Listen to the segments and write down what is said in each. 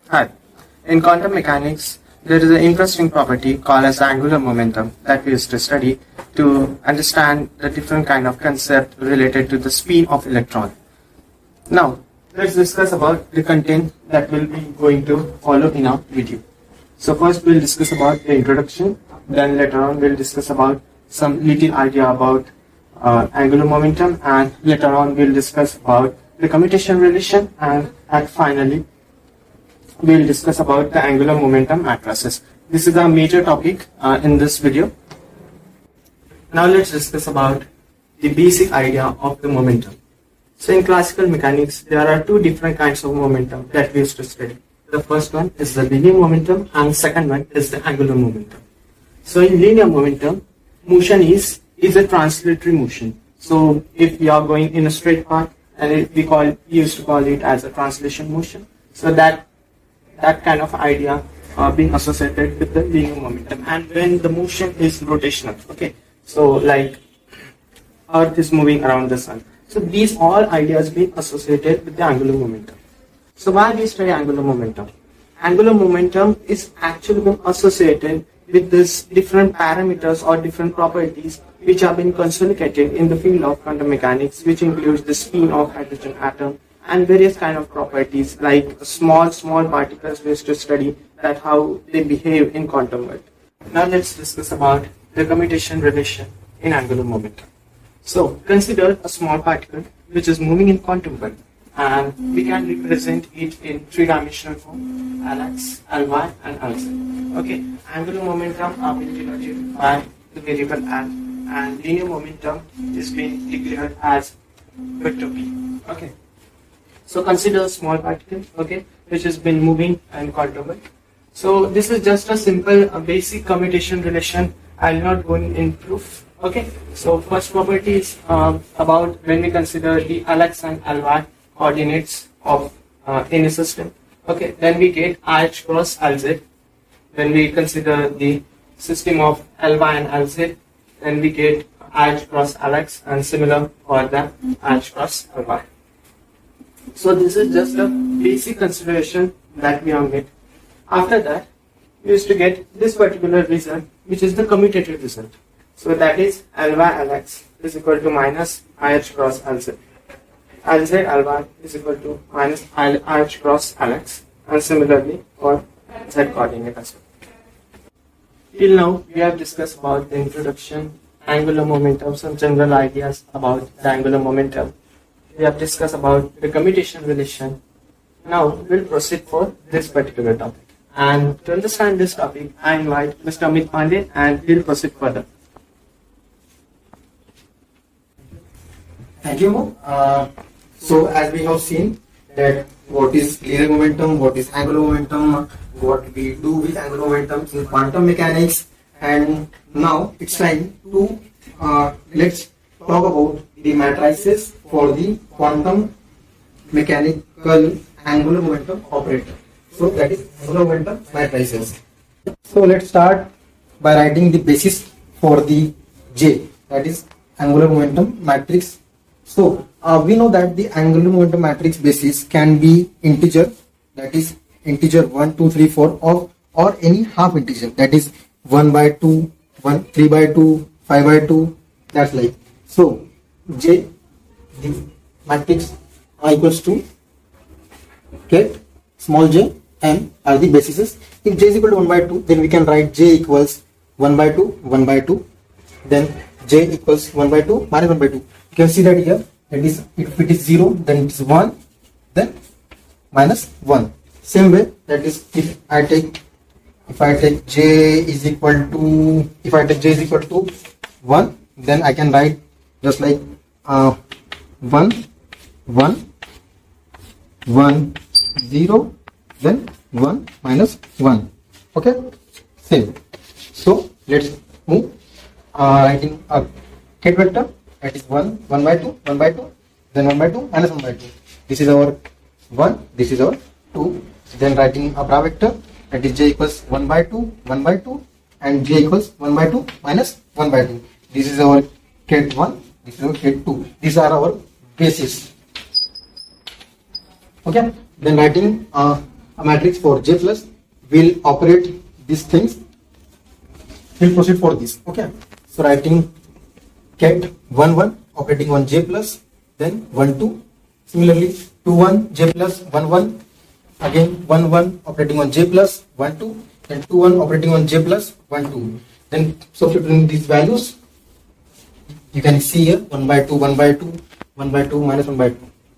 Hi. In quantum mechanics, there is an interesting property called as angular momentum that we used to study to understand the different kind of concept related to the spin of electron. Now, let's discuss about the content that will be going to follow in our video. So first we'll discuss about the introduction, then later on we'll discuss about some little idea about angular momentum, and later on we'll discuss about the commutation relation, and finally we'll discuss about the angular momentum matrices. This is a major topic in this video. Now let's discuss about the basic idea of the momentum. So in classical mechanics, there are two different kinds of momentum that we used to study. The first one is the linear momentum and the second one is the angular momentum. So in linear momentum, motion is a translatory motion. So if we are going in a straight path, and we used to call it as a translation motion. So that kind of idea being associated with the linear momentum. And when the motion is rotational, okay, so like Earth is moving around the sun. So these all ideas being associated with the angular momentum. So why we study angular momentum? Angular momentum is actually been associated with these different parameters or different properties which have been consolidated in the field of quantum mechanics, which includes the spin of hydrogen atom and various kind of properties like small particles we used to study that how they behave in quantum world. Now let's discuss about the commutation relation in angular momentum. So consider a small particle which is moving in quantum world, and we can represent it in three-dimensional form: Lx, Ly, and Lz. Okay, angular momentum are being denoted by the variable L, and linear momentum is being declared as vector p. Okay, so consider a small particle, okay, which has been moving in quantum world. So this is just a simple, basic commutation relation. I'll not go in proof. Okay, so first property is about when we consider the Lx and Ly coordinates of any system. Okay, then we get IH cross Lz. When we consider the system of Ly and Lz, then we get IH cross Lx, and similar for the IH cross Ly. So this is just a basic consideration that we have made. After that, we used to get this particular result, which is the commutative result. So that is Ly Lx is equal to minus IH cross Lz. Lz Ly is equal to minus IH cross Lx, and similarly for Z coordinate as well. Till now, we have discussed about the introduction, angular momentum, some general ideas about the angular momentum. We have discussed about the commutation relation. Now we'll proceed for this particular topic. And to understand this topic, I invite Mr. Amit Pandey, and we'll proceed further. Thank you, Amogh. So as we have seen that what is linear momentum, what is angular momentum, what we do with angular momentum in quantum mechanics, and now it's time to let's talk about the matrices for the quantum mechanical angular momentum operator. So that is angular momentum matrices. So let's start by writing the basis for the J, that is angular momentum matrix. So we know that the angular momentum matrix basis can be integer, that is integer 1, 2, 3, 4, or any half integer, that is 1 by 2, 3 by 2, 5 by 2, that's like. So J, the matrix equals to get small j m are the bases. If j is equal to 1 by 2, then we can write j equals 1 by 2, 1 by 2, then j equals 1 by 2 minus 1 by 2. You can see that here, that is, if it is 0, then it is 1, then minus 1. Same way, that is, if I take j is equal to 1, then I can write just like 1, 1, 1, 0, then 1 minus 1. Okay, same. So let's move writing a get vector, that is 1 by 2, 1 by 2, then 1 by 2 minus 1 by 2. This is our 1, this is our 2. Then writing a bra vector, that is j equals 1 by 2, 1 by 2, and j equals 1 by 2 minus 1 by 2. This is our ket 1, this is our ket 2. These are our bases. Okay, then writing a matrix for j plus, will operate these things. We'll proceed for this. Okay. So writing ket 1 1 operating on j plus, then 1 2. Similarly 2 1 j plus 1 1. Again 1 1 operating on j plus 1 2. Then 2 1 operating on j plus 1 2. Then substituting these values, you can see here 1 by 2, 1 by 2, 1 by 2 minus 1 by 2.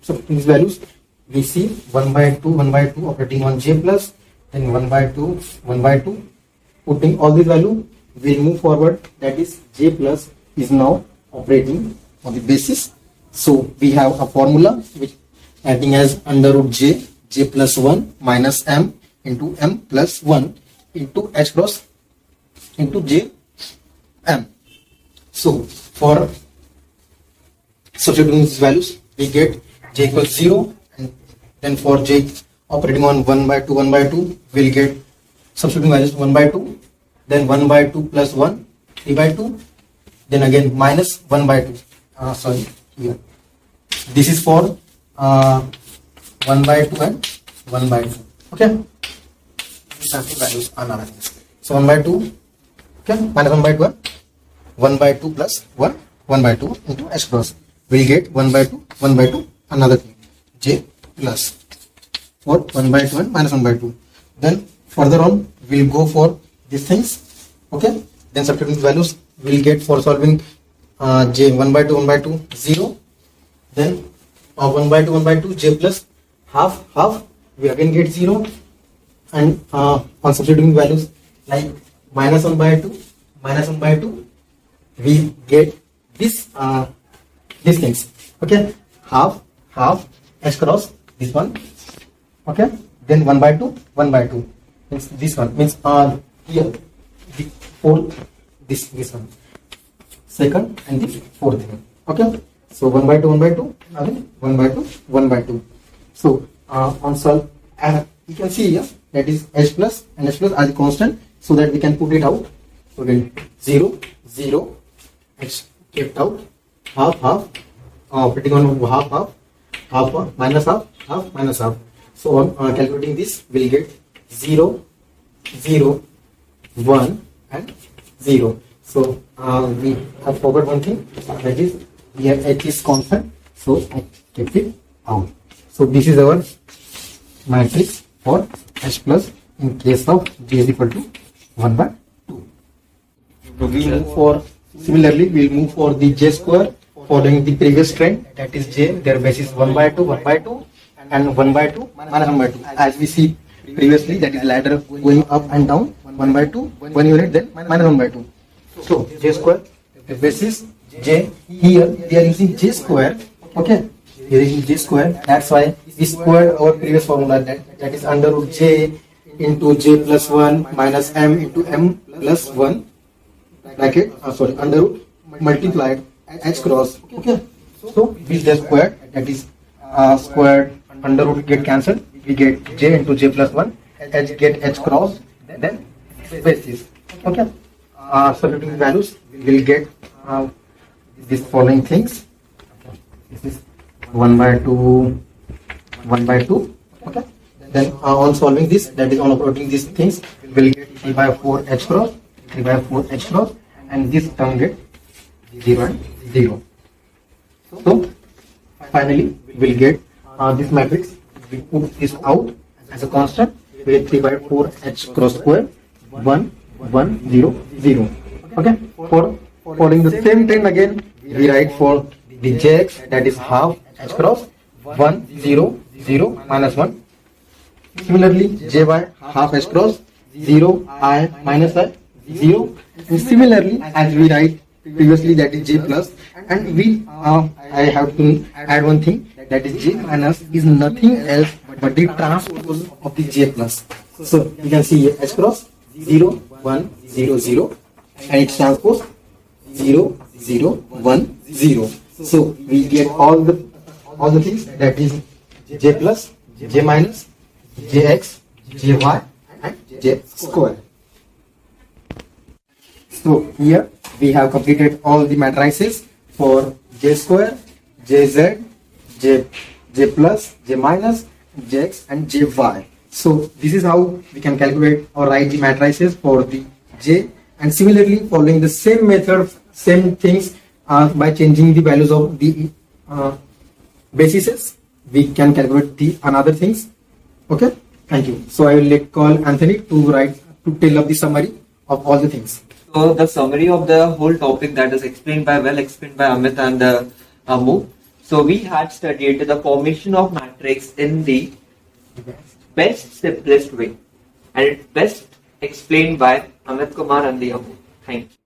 So these values we see 1 by 2, 1 by 2 operating on j plus, then 1 by 2, 1 by 2. Putting all these value, we'll move forward. That is j plus is now operating on the basis. So we have a formula which acting as under root j, j plus 1 minus m into m plus 1 into h cross into j m. So for substituting these values, we get j equals 0, and then for j operating on 1 by 2, 1 by 2, we'll get substituting values 1 by 2, then 1 by 2 plus 1, 3 by 2, then again minus 1 by 2. Sorry, here. This is for 1 by 2 and 1 by 2. Okay. These are the values are now. So 1 by 2, okay, minus 1 by 2 and 1 by 2 plus 1, 1 by 2 into h cross. We'll get 1 by 2, 1 by 2, another thing, j plus for 1 by 2 and minus 1 by 2. Then further on, we'll go for these things. Okay. Then substituting values, we'll get for solving j 1 by 2, 1 by 2, 0. Then 1 by 2, 1 by 2, j plus half, half, we again get 0. And on substituting values like minus 1 by 2, minus 1 by 2, we get this these things. Okay, half, half, h cross, this one. Okay, then 1 by 2, 1 by 2 means this one, means here the fourth, this one, second and the fourth one. Okay, so 1 by 2, 1 by 2, again 1 by 2, 1 by 2. So on solve, you can see here that is h plus and h plus as a constant, so that we can put it out. So again 0, 0, h kept out, half, half, operating on half, half, half, minus half, half, minus half. So on calculating this, we'll get 0, 0, 1 and 0. So we have forgot one thing, that is we have h is constant, so I kept it out. So this is our matrix for h plus in case of j is equal to 1 by 2. So we move for, similarly we'll move for the j square following the previous trend, that is j, their basis 1 by 2, 1 by 2 and 1 by 2 minus 1 by 2. As we see previously, that is ladder going up and down, 1 by 2, 1 unit, then minus 1 by 2. So j square, the basis j, here they are using j square. Okay, they are using j square, that's why we square our previous formula, that is under root j into j plus 1 minus m into m plus 1 bracket, under root multiplied h cross. Okay, so this j squared, that is squared, under root get cancelled, we get j into j plus 1, h get h cross, then basis. Okay, substituting values, will get these following things. This is 1 by 2, 1 by 2. Okay, then on solving this, that is on operating these things, will get 3 by 4 h cross, 3 by 4 h cross, and this term get 0 and 0. So finally we'll get this matrix. We put this out as a constant. We get 3 by 4 h cross square, 1, 1, 0, 0. Okay, for following the same trend again, we write for the jx, that is half h cross, 1, 0, 0, minus 1. Similarly jy, half h cross, 0, I, minus I, 0. And similarly as we write previously, that is j plus, and we I have to add one thing, that is j minus is nothing else but the transpose of the j plus. So you can see here h cross 0, 1, 0, 0, and its transpose 0, 0, 1, 0. So we get all the things, that is j plus, j minus, jx, jy and j square. So here we have completed all the matrices for j square, jz, j plus, j minus, jx and jy. So this is how we can calculate or write the matrices for the J, and similarly following the same method, same things, by changing the values of the bases, we can calculate the another things. Okay, thank you. So I will call Anthony to tell up the summary of all the things. So the summary of the whole topic that is well explained by Amit and Amogh. So we had studied the formation of matrix in the best simplest way, and it's best explained by Amit Kumar and the Amogh. Thank you.